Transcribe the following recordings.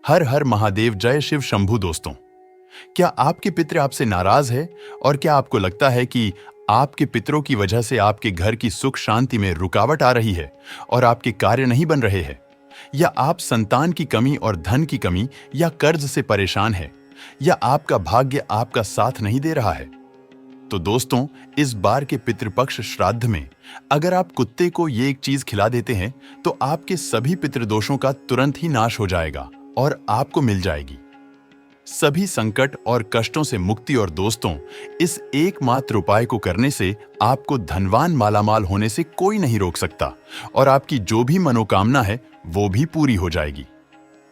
हर हर महादेव, जय शिव शंभू। दोस्तों, क्या आपके पितृ आपसे नाराज है? और क्या आपको लगता है कि आपके पितरों की वजह से आपके घर की सुख शांति में रुकावट आ रही है और आपके कार्य नहीं बन रहे हैं? या आप संतान की कमी और धन की कमी या कर्ज से परेशान है? या आपका भाग्य आपका साथ नहीं दे रहा है? तो दोस्तों, इस बार के पितृपक्ष श्राद्ध में अगर आप कुत्ते को ये एक चीज खिला देते हैं तो आपके सभी पितृदोषों का तुरंत ही नाश हो जाएगा और आपको मिल जाएगी सभी संकट और कष्टों से मुक्ति। और दोस्तों, इस एकमात्र उपाय को करने से आपको धनवान मालामाल होने से कोई नहीं रोक सकता और आपकी जो भी मनोकामना है वो भी पूरी हो जाएगी।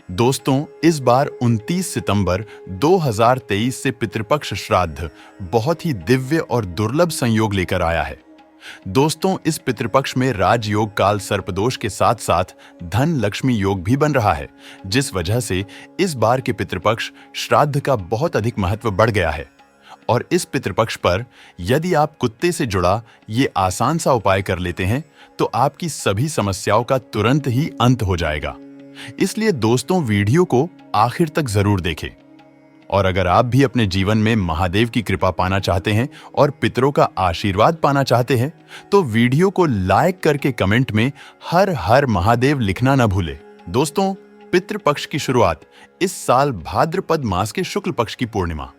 दोस्तों, इस बार 29 सितंबर 2023 से पितृपक्ष श्राद्ध बहुत ही दिव्य और दुर्लभ संयोग लेकर आया है। दोस्तों, इस पितृपक्ष में राजयोग काल सर्पदोष के साथ साथ धन लक्ष्मी योग भी बन रहा है, जिस वजह से इस बार के पितृपक्ष श्राद्ध का बहुत अधिक महत्व बढ़ गया है। और इस पितृपक्ष पर यदि आप कुत्ते से जुड़ा ये आसान सा उपाय कर लेते हैं तो आपकी सभी समस्याओं का तुरंत ही अंत हो जाएगा। इसलिए दोस्तों, वीडियो को आखिर तक जरूर देखें। और अगर आप भी अपने जीवन में महादेव की कृपा पाना चाहते हैं और पितरों का आशीर्वाद पाना चाहते हैं तो वीडियो को लाइक करके कमेंट में हर हर महादेव लिखना न भूलें। दोस्तों, पितृपक्ष की शुरुआत इस साल भाद्रपद मास के शुक्ल पक्ष की पूर्णिमा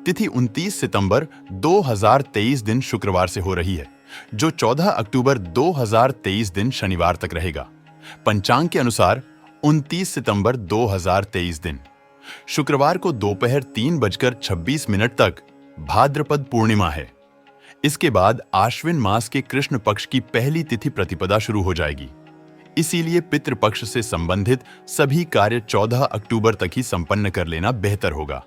तिथि 29 सितंबर 2023 दिन शुक्रवार से हो रही है, जो 14 अक्टूबर 2023 दिन शनिवार तक रहेगा। पंचांग के अनुसार 29 सितंबर 2023 दिन शुक्रवार को दोपहर 3:26 तक भाद्रपद पूर्णिमा है। इसके बाद आश्विन मास के कृष्ण पक्ष की पहली तिथि प्रतिपदा शुरू हो जाएगी। इसीलिए पितृपक्ष से संबंधित सभी कार्य 14 अक्टूबर तक ही संपन्न कर लेना बेहतर होगा।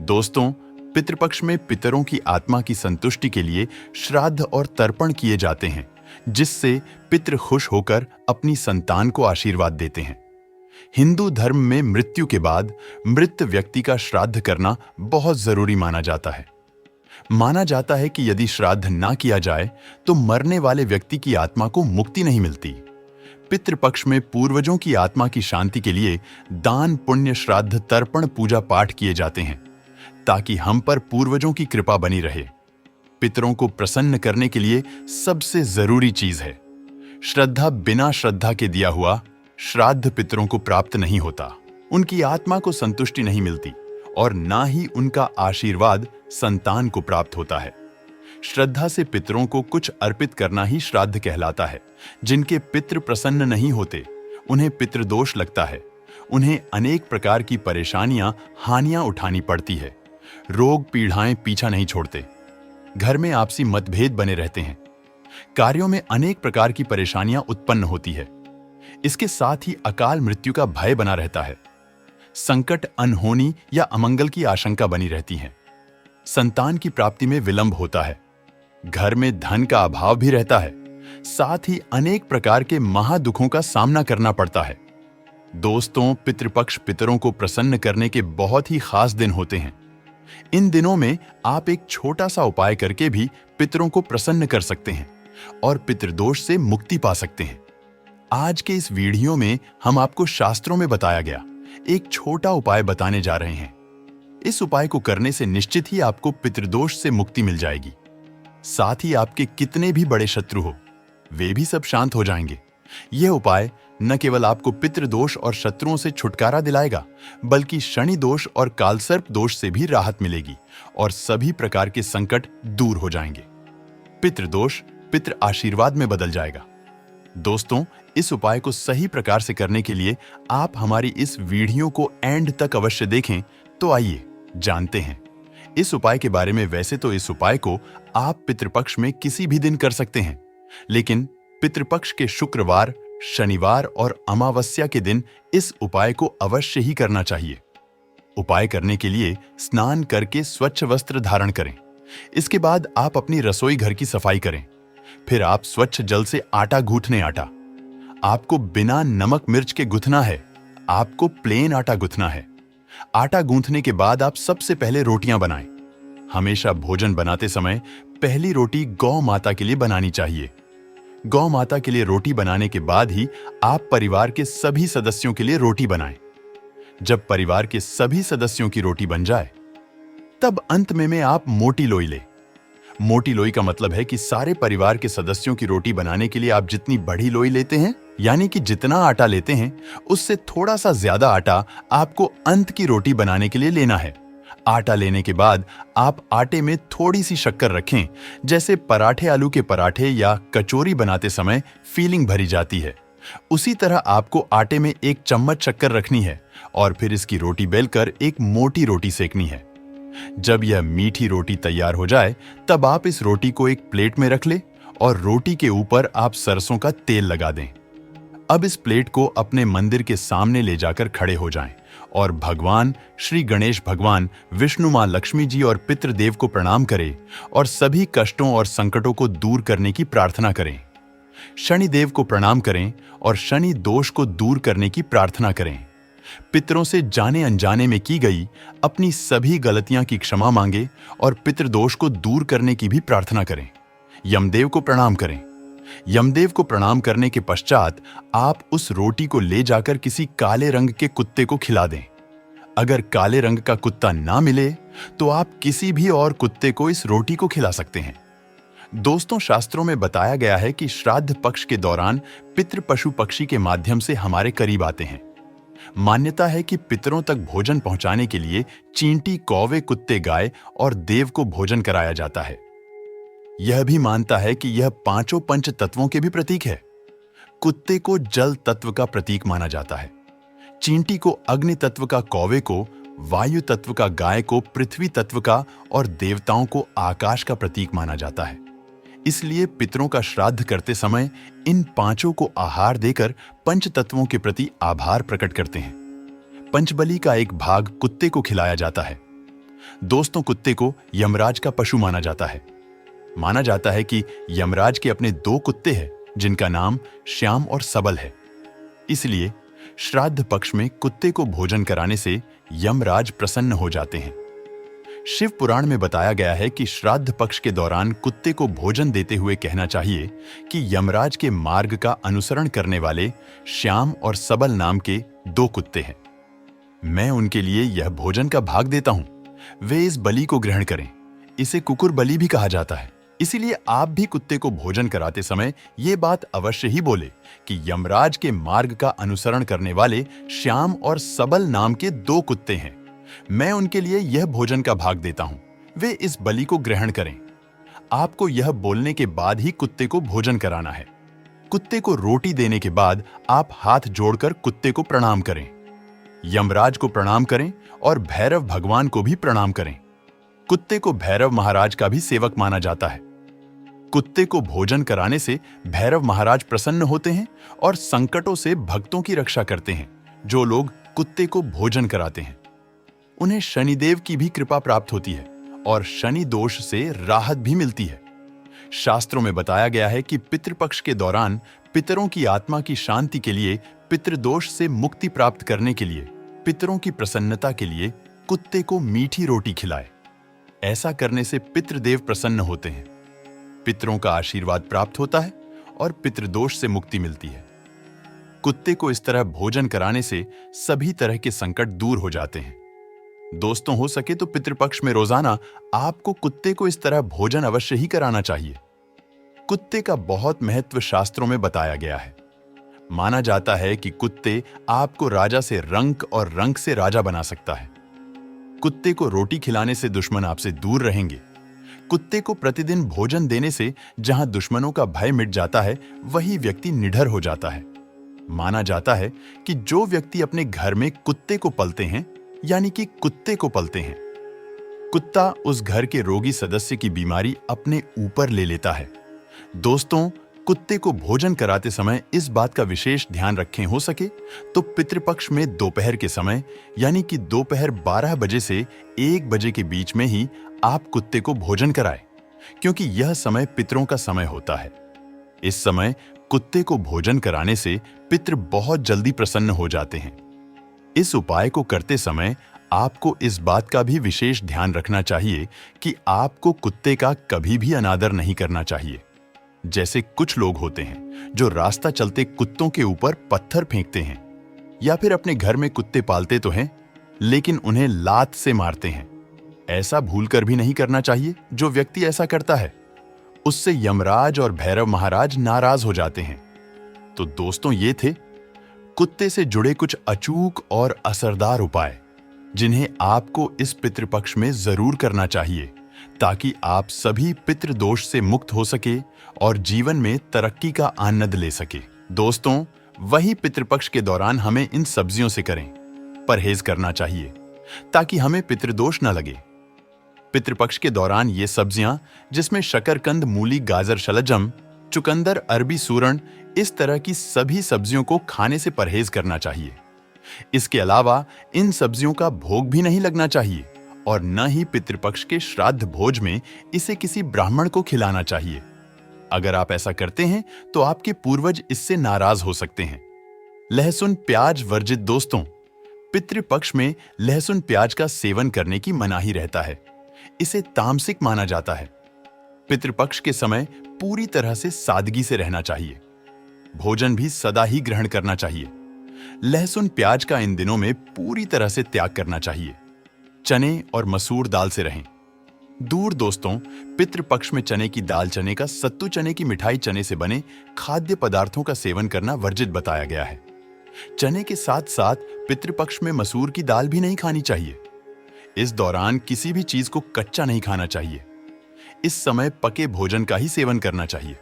दोस्तों, पितृपक्ष में पितरों की आत्मा की संतुष्टि के लिए श्राद्ध और तर्पण किए जाते हैं, जिससे पितृ खुश होकर अपनी संतान को आशीर्वाद देते हैं। हिंदू धर्म में मृत्यु के बाद मृत व्यक्ति का श्राद्ध करना बहुत जरूरी माना जाता है। माना जाता है कि यदि श्राद्ध ना किया जाए तो मरने वाले व्यक्ति की आत्मा को मुक्ति नहीं मिलती। पितृपक्ष में पूर्वजों की आत्मा की शांति के लिए दान, पुण्य, श्राद्ध, तर्पण, पूजा पाठ किए जाते हैं ताकि हम पर पूर्वजों की कृपा बनी रहे। पितरों को प्रसन्न करने के लिए सबसे जरूरी चीज है श्रद्धा। बिना श्रद्धा के दिया हुआ श्राद्ध पितरों को प्राप्त नहीं होता, उनकी आत्मा को संतुष्टि नहीं मिलती और ना ही उनका आशीर्वाद संतान को प्राप्त होता है। श्रद्धा से पितरों को कुछ अर्पित करना ही श्राद्ध कहलाता है। जिनके पितृ प्रसन्न नहीं होते उन्हें पितृदोष लगता है, उन्हें अनेक प्रकार की परेशानियां, हानियां उठानी पड़ती है। रोग पीड़ाएं पीछा नहीं छोड़ते, घर में आपसी मतभेद बने रहते हैं, कार्यों में अनेक प्रकार की परेशानियां उत्पन्न होती है। इसके साथ ही अकाल मृत्यु का भय बना रहता है। संकट, अनहोनी या अमंगल की आशंका बनी रहती है। संतान की प्राप्ति में विलंब होता है। घर में धन का अभाव भी रहता है। साथ ही अनेक प्रकार के महादुखों का सामना करना पड़ता है। दोस्तों, पितृपक्ष पितरों को प्रसन्न करने के बहुत ही खास दिन होते हैं। इन दिनों में आप एक छोटा सा उपाय करके भी पितरों को प्रसन्न कर सकते हैं और पितृदोष से मुक्ति पा सकते हैं। आज के इस वीडियो में हम आपको शास्त्रों में बताया गया एक छोटा उपाय बताने जा रहे हैं। इस उपाय को करने से निश्चित ही आपको पितृदोष से मुक्ति मिल जाएगी। साथ ही आपके कितने भी बड़े शत्रु हो वे भी सब शांत हो जाएंगे। यह उपाय न केवल आपको पितृदोष और शत्रुओं से छुटकारा दिलाएगा, बल्कि शनि दोष और कालसर्प दोष से भी राहत मिलेगी और सभी प्रकार के संकट दूर हो जाएंगे। पितृदोष पितृ आशीर्वाद में बदल जाएगा। दोस्तों, इस उपाय को सही प्रकार से करने के लिए आप हमारी इस वीडियो को एंड तक अवश्य देखें। तो आइए जानते हैं इस उपाय के बारे में। वैसे तो इस उपाय को आप पितृपक्ष में किसी भी दिन कर सकते हैं, लेकिन पितृपक्ष के शुक्रवार, शनिवार और अमावस्या के दिन इस उपाय को अवश्य ही करना चाहिए। उपाय करने के लिए स्नान करके स्वच्छ वस्त्र धारण करें। इसके बाद आप अपनी रसोई घर की सफाई करें। फिर आप स्वच्छ जल से आटा गूंथने। आपको बिना नमक मिर्च के गूंथना है। आपको प्लेन आटा गूंथना है। आटा गूंथने के बाद आप सबसे पहले रोटियां बनाएं। हमेशा भोजन बनाते समय पहली रोटी गौ माता के लिए बनानी चाहिए। गौ माता के लिए रोटी बनाने के बाद ही आप परिवार के सभी सदस्यों के लिए रोटी बनाएं। जब परिवार के सभी सदस्यों की रोटी बन जाए, तब अंत में आप मोटी लोई ले। मोटी लोई का मतलब है कि सारे परिवार के सदस्यों की रोटी बनाने के लिए आप जितनी बड़ी लोई लेते हैं, यानी कि जितना आटा लेते हैं, उससे थोड़ा सा ज्यादा आटा आपको अंत की रोटी बनाने के लिए लेना है। आटा लेने के बाद आप आटे में थोड़ी सी शक्कर रखें, जैसे पराठे आलू के पराठे या कचौरी बनाते समय फीलिंग भरी जाती है। उसी तरह आपको आटे में 1 चम्मच शक्कर रखनी है और फिर इसकी रोटी बेलकर एक मोटी रोटी सेकनी है। जब यह मीठी रोटी तैयार हो जाए, तब आप इस रोटी को एक प्लेट में रख ले और रोटी के ऊपर आप सरसों का तेल लगा दें। अब इस प्लेट को अपने मंदिर के सामने ले जाकर खड़े हो जाएं और भगवान श्री गणेश भगवान, विष्णु मां लक्ष्मी जी और पितृदेव को प्रणाम करें और सभी कष्टों और संकटों को दूर करने की प्रार्थना करें। शनिदेव को प्रणाम करें और शनि दोष को दूर करने की प्रार्थना करें। पितरों से जाने अनजाने में की गई अपनी सभी गलतियां की क्षमा मांगे और पितृदोष को दूर करने की भी प्रार्थना करें। यमदेव को प्रणाम करें। यमदेव को प्रणाम करने के पश्चात आप उस रोटी को ले जाकर किसी काले रंग के कुत्ते को खिला दें। अगर काले रंग का कुत्ता ना मिले तो आप किसी भी और कुत्ते को इस रोटी को खिला सकते हैं। दोस्तों, शास्त्रों में बताया गया है कि श्राद्ध पक्ष के दौरान पितृ पशु पक्षी के माध्यम से हमारे करीब आते हैं। मान्यता है कि पितरों तक भोजन पहुंचाने के लिए चींटी, कौवे, कुत्ते, गाय और देव को भोजन कराया जाता है। यह भी मानता है कि यह 5 पंच तत्वों के भी प्रतीक है। कुत्ते को जल तत्व का प्रतीक माना जाता है, चींटी को अग्नि तत्व का, कौवे को वायु तत्व का, गाय को पृथ्वी तत्व का और देवताओं को आकाश का प्रतीक माना जाता है। इसलिए पितरों का श्राद्ध करते समय इन 5 को आहार देकर पंच तत्वों के प्रति आभार प्रकट करते हैं। पंचबली का एक भाग कुत्ते को खिलाया जाता है। दोस्तों, कुत्ते को यमराज का पशु माना जाता है। माना जाता है कि यमराज के अपने 2 कुत्ते हैं, जिनका नाम श्याम और सबल है। इसलिए श्राद्ध पक्ष में कुत्ते को भोजन कराने से यमराज प्रसन्न हो जाते हैं। शिव पुराण में बताया गया है कि श्राद्ध पक्ष के दौरान कुत्ते को भोजन देते हुए कहना चाहिए कि यमराज के मार्ग का अनुसरण करने वाले श्याम और सबल नाम के 2 कुत्ते हैं। मैं उनके लिए यह भोजन का भाग देता हूं। वे इस बलि को ग्रहण करें। इसे कुकुर बलि भी कहा जाता है। इसीलिए आप भी कुत्ते को भोजन कराते समय ये बात अवश्य ही बोले कि यमराज के मार्ग का अनुसरण करने वाले श्याम और सबल नाम के 2 कुत्ते हैं। मैं उनके लिए यह भोजन का भाग देता हूं। वे इस बलि को ग्रहण करें। आपको यह बोलने के बाद ही कुत्ते को भोजन कराना है। कुत्ते को रोटी देने के बाद आप हाथ जोड़कर कुत्ते को प्रणाम करें। यमराज को प्रणाम करें और भैरव भगवान को भी प्रणाम करें। कुत्ते को भैरव महाराज का भी सेवक माना जाता है। कुत्ते को भोजन कराने से भैरव महाराज प्रसन्न होते हैं और संकटों से भक्तों की रक्षा करते हैं। जो लोग कुत्ते को भोजन कराते हैं उन्हें शनिदेव की भी कृपा प्राप्त होती है और शनि दोष से राहत भी मिलती है। शास्त्रों में बताया गया है कि पितृपक्ष के दौरान पितरों की आत्मा की शांति के लिए, पितृदोष से मुक्ति प्राप्त करने के लिए, पितरों की प्रसन्नता के लिए कुत्ते को मीठी रोटी खिलाए। ऐसा करने से पितृदेव प्रसन्न होते हैं, पितरों का आशीर्वाद प्राप्त होता है और पितृदोष से मुक्ति मिलती है। कुत्ते को इस तरह भोजन कराने से सभी तरह के संकट दूर हो जाते हैं। दोस्तों, हो सके तो पितृपक्ष में रोजाना आपको कुत्ते को इस तरह भोजन अवश्य ही कराना चाहिए। कुत्ते का बहुत महत्व शास्त्रों में बताया गया है। माना जाता है कि कुत्ते आपको राजा से रंक और रंक से राजा बना सकता है। कुत्ते को रोटी खिलाने से दुश्मन आपसे दूर रहेंगे। कुत्ते को प्रतिदिन भोजन देने से जहां दुश्मनों का भय मिट जाता है, वही व्यक्ति निडर हो जाता है। माना जाता है कि जो व्यक्ति अपने घर में कुत्ते को पलते हैं, यानी कि कुत्ते को पलते हैं, कुत्ता उस घर के रोगी सदस्य की बीमारी अपने ऊपर ले लेता है। दोस्तों, कुत्ते को भोजन कराते समय इस बात का विशेष ध्यान रखें, हो सके तो पितृपक्ष में दोपहर के समय, यानी कि दोपहर 12 बजे से 1 बजे के बीच में ही आप कुत्ते को भोजन कराएं, क्योंकि यह समय पितरों का समय होता है। इस समय कुत्ते को भोजन कराने से पितृ बहुत जल्दी प्रसन्न हो जाते हैं। इस उपाय को करते समय आपको इस बात का भी विशेष ध्यान रखना चाहिए कि आपको कुत्ते का कभी भी अनादर नहीं करना चाहिए। जैसे कुछ लोग होते हैं जो रास्ता चलते कुत्तों के ऊपर पत्थर फेंकते हैं, या फिर अपने घर में कुत्ते पालते तो हैं लेकिन उन्हें लात से मारते हैं। ऐसा भूलकर भी नहीं करना चाहिए। जो व्यक्ति ऐसा करता है उससे यमराज और भैरव महाराज नाराज हो जाते हैं। तो दोस्तों, ये थे कुत्ते से जुड़े कुछ अचूक और असरदार उपाय जिन्हें आपको इस पितृपक्ष में जरूर करना चाहिए, ताकि आप सभी पितृदोष से मुक्त हो सके और जीवन में तरक्की का आनंद ले सके। दोस्तों, वही पितृपक्ष के दौरान हमें इन सब्जियों से परहेज करना चाहिए ताकि हमें पितृदोष न लगे। पितृपक्ष के दौरान ये सब्जियां, जिसमें शकरकंद, मूली, गाजर, शलजम, चुकंदर, अरबी, सूरण, इस तरह की सभी सब्जियों को खाने से परहेज करना चाहिए। इसके अलावा इन सब्जियों का भोग भी नहीं लगना चाहिए और न ही पितृपक्ष के श्राद्ध भोज में इसे किसी ब्राह्मण को खिलाना चाहिए। अगर आप ऐसा करते हैं तो आपके पूर्वज इससे नाराज हो सकते हैं। लहसुन प्याज वर्जित। दोस्तों, पितृपक्ष में लहसुन प्याज का सेवन करने की मनाही रहता है। इसे तामसिक माना जाता है। पितृपक्ष के समय पूरी तरह से सादगी से रहना चाहिए। भोजन भी सदा ही ग्रहण करना चाहिए। लहसुन प्याज का इन दिनों में पूरी तरह से त्याग करना चाहिए। चने और मसूर दाल से रहें दूर। दोस्तों, पितृपक्ष में चने की दाल, चने का सत्तू, चने की मिठाई, चने से बने खाद्य पदार्थों का सेवन करना वर्जित बताया गया है। चने के साथ साथ पितृपक्ष में मसूर की दाल भी नहीं खानी चाहिए। इस दौरान किसी भी चीज को कच्चा नहीं खाना चाहिए। इस समय पके भोजन का ही सेवन करना चाहिए।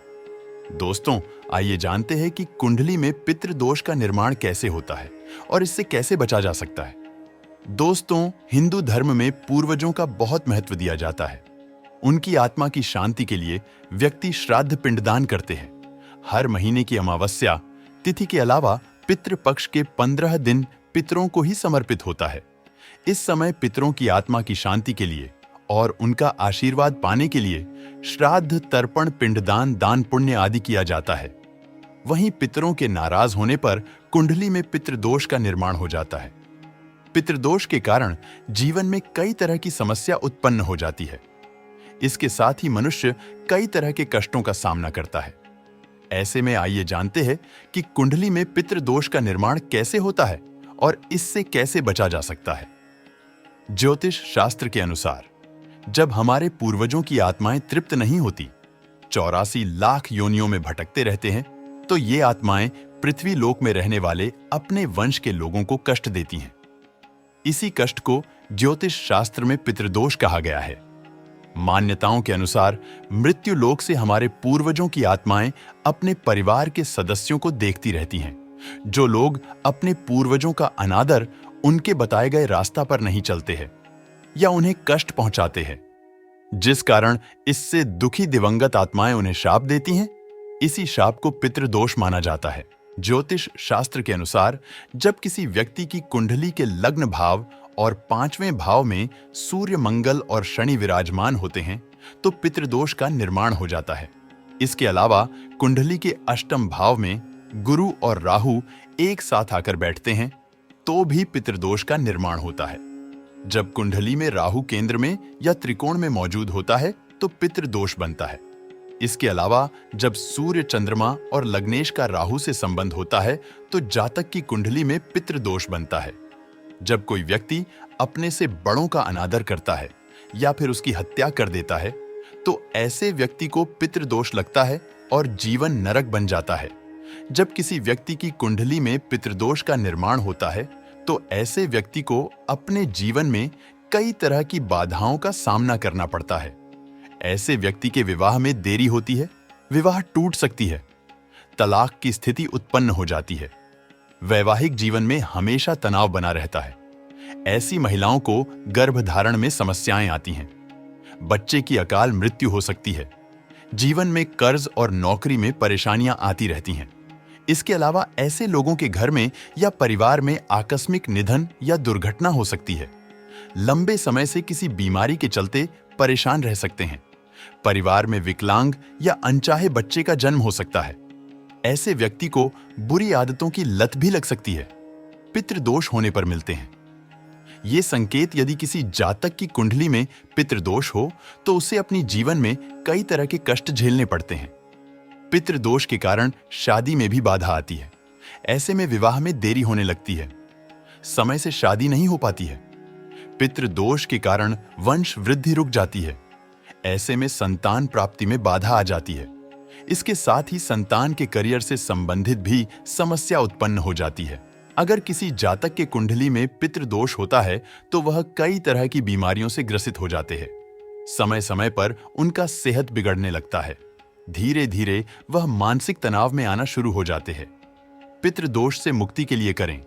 दोस्तों, आइए जानते हैं कि कुंडली में पितृदोष का निर्माण कैसे होता है और इससे कैसे बचा जा सकता है। दोस्तों, हिंदू धर्म में पूर्वजों का बहुत महत्व दिया जाता है। उनकी आत्मा की शांति के लिए व्यक्ति श्राद्ध पिंडदान करते हैं। हर महीने की अमावस्या तिथि के अलावा पितृपक्ष के 15 दिन पितरों को ही समर्पित होता है। इस समय पितरों की आत्मा की शांति के लिए और उनका आशीर्वाद पाने के लिए श्राद्ध, तर्पण, पिंडदान, दान पुण्य आदि किया जाता है। वहीं पितरों के नाराज होने पर कुंडली में पितृदोष का निर्माण हो जाता है। पितृदोष के कारण जीवन में कई तरह की समस्या उत्पन्न हो जाती है। इसके साथ ही मनुष्य कई तरह के कष्टों का सामना करता है। ऐसे में आइए जानते हैं कि कुंडली में पितृदोष का निर्माण कैसे होता है और इससे कैसे बचा जा सकता है। ज्योतिष शास्त्र के अनुसार जब हमारे पूर्वजों की आत्माएं तृप्त नहीं होती, 84 लाख योनियों में भटकते रहते हैं, तो ये आत्माएं पृथ्वी लोक में रहने वाले अपने वंश के लोगों को कष्ट देती हैं। इसी कष्ट को ज्योतिष शास्त्र में पितृदोष कहा गया है। मान्यताओं के अनुसार मृत्यु लोक से हमारे पूर्वजों की आत्माएं अपने परिवार के सदस्यों को देखती रहती हैं। जो लोग अपने पूर्वजों का अनादर, उनके बताए गए रास्ता पर नहीं चलते हैं या उन्हें कष्ट पहुंचाते हैं, जिस कारण इससे दुखी दिवंगत आत्माएं उन्हें शाप देती हैं, इसी शाप को पितृदोष माना जाता है। ज्योतिष शास्त्र के अनुसार जब किसी व्यक्ति की कुंडली के लग्न भाव और 5वें भाव में सूर्य, मंगल और शनि विराजमान होते हैं तो पितृदोष का निर्माण हो जाता है। इसके अलावा कुंडली के अष्टम भाव में गुरु और राहु एक साथ आकर बैठते हैं तो भी पितृदोष का निर्माण होता है। जब कुंडली में राहु केंद्र में या त्रिकोण में मौजूद होता है तो पितृदोष बनता है। इसके अलावा जब सूर्य, चंद्रमा और लग्नेश का राहु से संबंध होता है तो जातक की कुंडली में पितृदोष बनता है। जब कोई व्यक्ति अपने से बड़ों का अनादर करता है या फिर उसकी हत्या कर देता है तो ऐसे व्यक्ति को पितृदोष लगता है और जीवन नरक बन जाता है। जब किसी व्यक्ति की कुंडली में पितृदोष का निर्माण होता है तो ऐसे व्यक्ति को अपने जीवन में कई तरह की बाधाओं का सामना करना पड़ता है। ऐसे व्यक्ति के विवाह में देरी होती है, विवाह टूट सकती है, तलाक की स्थिति उत्पन्न हो जाती है, वैवाहिक जीवन में हमेशा तनाव बना रहता है। ऐसी महिलाओं को गर्भधारण में समस्याएं आती हैं, बच्चे की अकाल मृत्यु हो सकती है, जीवन में कर्ज और नौकरी में परेशानियां आती रहती हैं। इसके अलावा ऐसे लोगों के घर में या परिवार में आकस्मिक निधन या दुर्घटना हो सकती है। लंबे समय से किसी बीमारी के चलते परेशान रह सकते हैं। परिवार में विकलांग या अनचाहे बच्चे का जन्म हो सकता है। ऐसे व्यक्ति को बुरी आदतों की लत भी लग सकती है। पितृदोष होने पर मिलते हैं ये संकेत। यदि किसी जातक की कुंडली में पितृदोष हो तो उसे अपनी जीवन में कई तरह के कष्ट झेलने पड़ते हैं। पितृदोष के कारण शादी में भी बाधा आती है। ऐसे में विवाह में देरी होने लगती है, समय से शादी नहीं हो पाती है, पितृदोष के कारण वंश वृद्धि रुक जाती है। ऐसे में संतान प्राप्ति में बाधा आ जाती है। इसके साथ ही संतान के करियर से संबंधित भी समस्या उत्पन्न हो जाती है। अगर किसी जातक के कुंडली में पितृदोष होता है तो वह कई तरह की बीमारियों से ग्रसित हो जाते हैं। समय समय पर उनका सेहत बिगड़ने लगता है। धीरे धीरे वह मानसिक तनाव में आना शुरू हो जाते हैं। पितृदोष से मुक्ति के लिए करें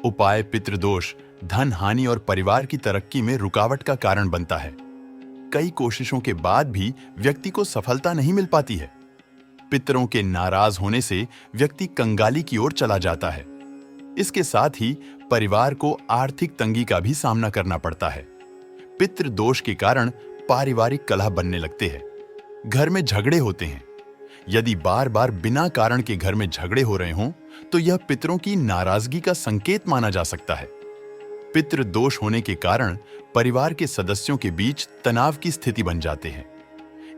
उपाय। पितृदोष धन हानि और परिवार की तरक्की में रुकावट का कारण बनता है। कई कोशिशों के बाद भी व्यक्ति को सफलता नहीं मिल पाती है। पितरों के नाराज होने से व्यक्ति कंगाली की ओर चला जाता है। इसके साथ ही परिवार को आर्थिक तंगी का भी सामना करना पड़ता है। पितृदोष के कारण पारिवारिक कलह बनने लगते हैं। घर में झगड़े होते हैं। यदि बार बार बिना कारण के घर में झगड़े हो रहे हों तो यह पितरों की नाराजगी का संकेत माना जा सकता है। पितृदोष होने के कारण परिवार के सदस्यों के बीच तनाव की स्थिति बन जाते हैं।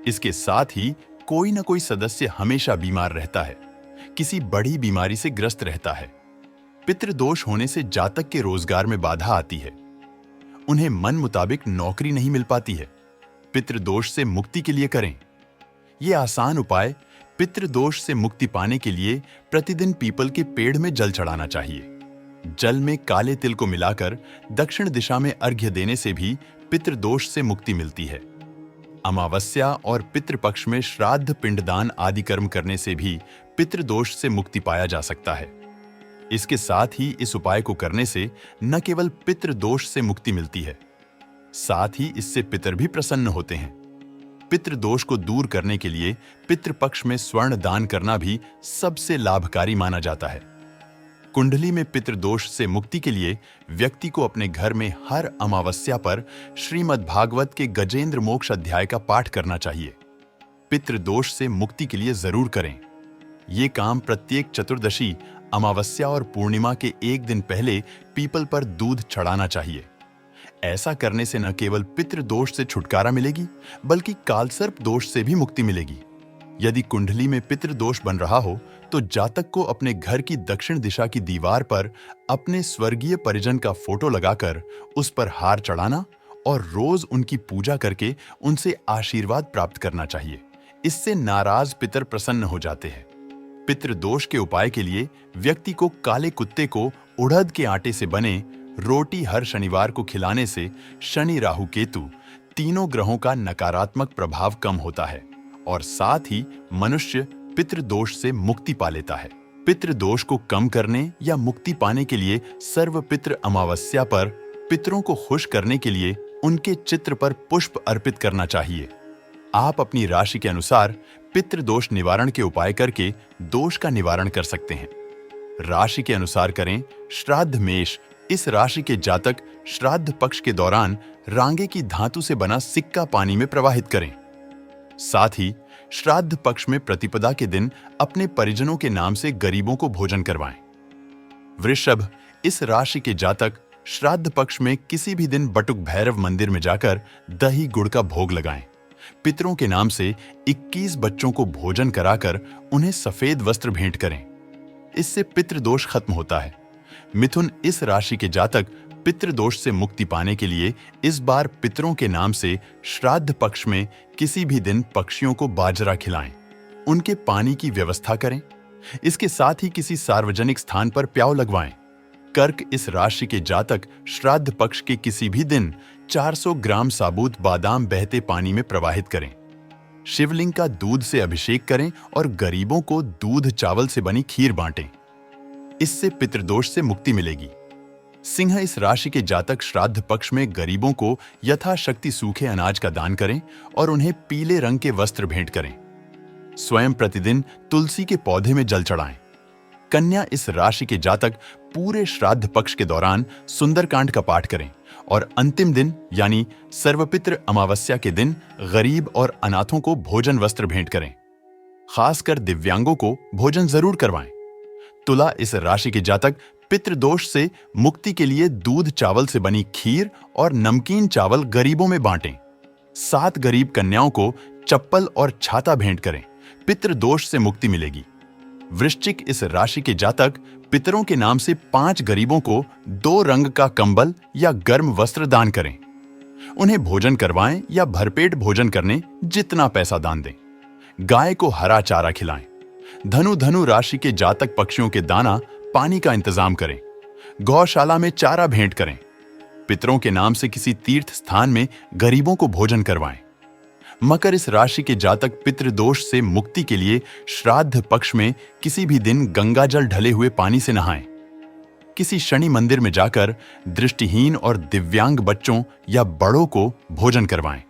इसके साथ ही कोई न कोई सदस्य हमेशा बीमार रहता है, किसी बड़ी बीमारी से ग्रस्त रहता है। पितृदोष होने से जातक के रोजगार में बाधा आती है। उन्हें मन मुताबिक नौकरी नहीं मिल पाती है। पितृदोष से मुक्ति के लिए करें ये आसान उपाय। पितृदोष से मुक्ति पाने के लिए प्रतिदिन पीपल के पेड़ में जल चढ़ाना चाहिए। जल में काले तिल को मिलाकर दक्षिण दिशा में अर्घ्य देने से भी पितृदोष से मुक्ति मिलती है। अमावस्या और पितृपक्ष में श्राद्ध पिंडदान आदि कर्म करने से भी पितृदोष से मुक्ति पाया जा सकता है। इसके साथ ही इस उपाय को करने से न केवल पितृदोष से मुक्ति मिलती है, साथ ही इससे पितर भी प्रसन्न होते हैं। पितृदोष को दूर करने के लिए पितृपक्ष में स्वर्ण दान करना भी सबसे लाभकारी माना जाता है। कुंडली में पितृदोष से मुक्ति के लिए व्यक्ति को अपने घर में हर अमावस्या पर श्रीमद् भागवत के गजेंद्र मोक्ष अध्याय का पाठ करना चाहिए। पितृदोष से मुक्ति के लिए जरूर करें। ये काम प्रत्येक चतुर्दशी, अमावस्या और पूर्णिमा के एक दिन पहले पीपल पर दूध चढ़ाना चाहिए। ऐसा करने से न केवल पितृदोष से छुटकारा मिलेगी बल्कि कालसर्प दोष से भी मुक्ति मिलेगी। यदि कुंडली में पितृदोष बन रहा हो तो जातक को अपने घर की दक्षिण दिशा की दीवार पर अपने स्वर्गीय परिजन का फोटो लगाकर उस पर हार चढ़ाना और रोज उनकी पूजा करके उनसे आशीर्वाद प्राप्त करना चाहिए। इससे नाराज पितर प्रसन्न हो जाते हैं। पितृदोष के उपाय के लिए व्यक्ति को काले कुत्ते को उड़द के आटे से बने रोटी हर शनिवार को खिलाने से शनि, राहु, केतु तीनों ग्रहों का नकारात्मक प्रभाव कम होता है और साथ ही मनुष्य पितृदोष से मुक्ति पा लेता है। पितृदोष को कम करने या मुक्ति पाने के लिए सर्वपितृ अमावस्या पर पितरों को खुश करने के लिए उनके चित्र पर पुष्प अर्पित करना चाहिए। आप अपनी राशि के अनुसार पितृदोष निवारण के उपाय करके दोष का निवारण कर सकते हैं। राशि के अनुसार करें श्राद्ध मेष। इस राशि के जातक श्राद्ध पक्ष के दौरान रांगे की धातु से बना सिक्का पानी में प्रवाहित करें। साथ ही श्राद्ध पक्ष में प्रतिपदा के दिन अपने परिजनों के नाम से गरीबों को भोजन करवाएं। वृषभ, इस राशि के जातक श्राद्ध पक्ष में किसी भी दिन बटुक भैरव मंदिर में जाकर दही गुड़ का भोग लगाएं। पितरों के नाम से 21 बच्चों को भोजन कराकर उन्हें सफेद वस्त्र भेंट करें। इससे पितृदोष खत्म होता है। मिथुन, इस राशि के जातक पितृदोष से मुक्ति पाने के लिए इस बार पितरों के नाम से श्राद्ध पक्ष में किसी भी दिन पक्षियों को बाजरा खिलाएं। उनके पानी की व्यवस्था करें। इसके साथ ही किसी सार्वजनिक स्थान पर प्याऊ लगवाएं। कर्क, इस राशि के जातक श्राद्ध पक्ष के किसी भी दिन 400 ग्राम साबुत बादाम बहते पानी में प्रवाहित करें। शिवलिंग का दूध से अभिषेक करें और गरीबों को दूध चावल से बनी खीर बांटें। इससे पितृदोष से मुक्ति मिलेगी। सिंह, इस राशि के जातक श्राद्ध पक्ष में गरीबों को यथाशक्ति सूखे अनाज का दान करें और उन्हें पीले रंग के वस्त्र भेंट करें। स्वयं प्रतिदिन तुलसी के पौधे में जल चढ़ाएं। कन्या, इस राशि के जातक पूरे श्राद्ध पक्ष के दौरान सुंदरकांड का पाठ करें और अंतिम दिन यानी सर्वपितृ अमावस्या के दिन गरीब और अनाथों को भोजन वस्त्र भेंट करें। खासकर दिव्यांगों को भोजन जरूर करवाएं। तुला, इस राशि के जातक पितृदोष से मुक्ति के लिए दूध चावल से बनी खीर और नमकीन चावल गरीबों में बांटें। 7 गरीब कन्याओं को चप्पल और छाता भेंट करें। पितृदोष से मुक्ति मिलेगी। वृश्चिक इस राशि के जातक पितरों के नाम से 5 गरीबों को 2 रंग का कंबल या गर्म वस्त्र दान करें। उन्हें भोजन करवाएं या भरपेट भोजन करने जितना पैसा दान दें। गाय को हरा चारा खिलाएं। धनु राशि के जातक पक्षियों के दाना पानी का इंतजाम करें। गौशाला में चारा भेंट करें। पितरों के नाम से किसी तीर्थ स्थान में गरीबों को भोजन करवाएं। मकर इस राशि के जातक पितृदोष से मुक्ति के लिए श्राद्ध पक्ष में किसी भी दिन गंगाजल ढले हुए पानी से नहाएं। किसी शनि मंदिर में जाकर दृष्टिहीन और दिव्यांग बच्चों या बड़ों को भोजन करवाएं।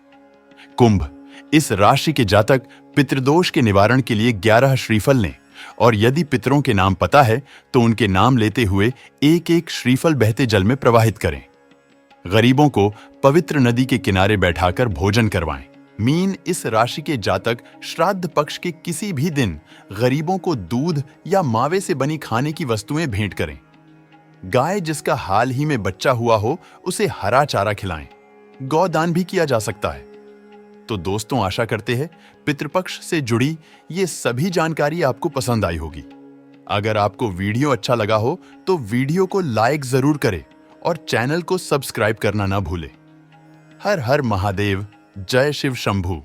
कुंभ इस राशि के जातक पितृदोष के निवारण के लिए 11 श्रीफल लें और यदि पितरों के नाम पता है तो उनके नाम लेते हुए एक श्रीफल बहते जल में प्रवाहित करें। गरीबों को पवित्र नदी के किनारे बैठाकर भोजन करवाएं। मीन इस राशि के जातक श्राद्ध पक्ष के किसी भी दिन गरीबों को दूध या मावे से बनी खाने की वस्तुएं भेंट करें। गाय जिसका हाल ही में बच्चा हुआ हो उसे हरा चारा खिलाएं। गौदान भी किया जा सकता है। तो दोस्तों, आशा करते हैं पितृपक्ष से जुड़ी ये सभी जानकारी आपको पसंद आई होगी। अगर आपको वीडियो अच्छा लगा हो तो वीडियो को लाइक जरूर करें और चैनल को सब्सक्राइब करना ना भूलें। हर हर महादेव। जय शिव शंभू।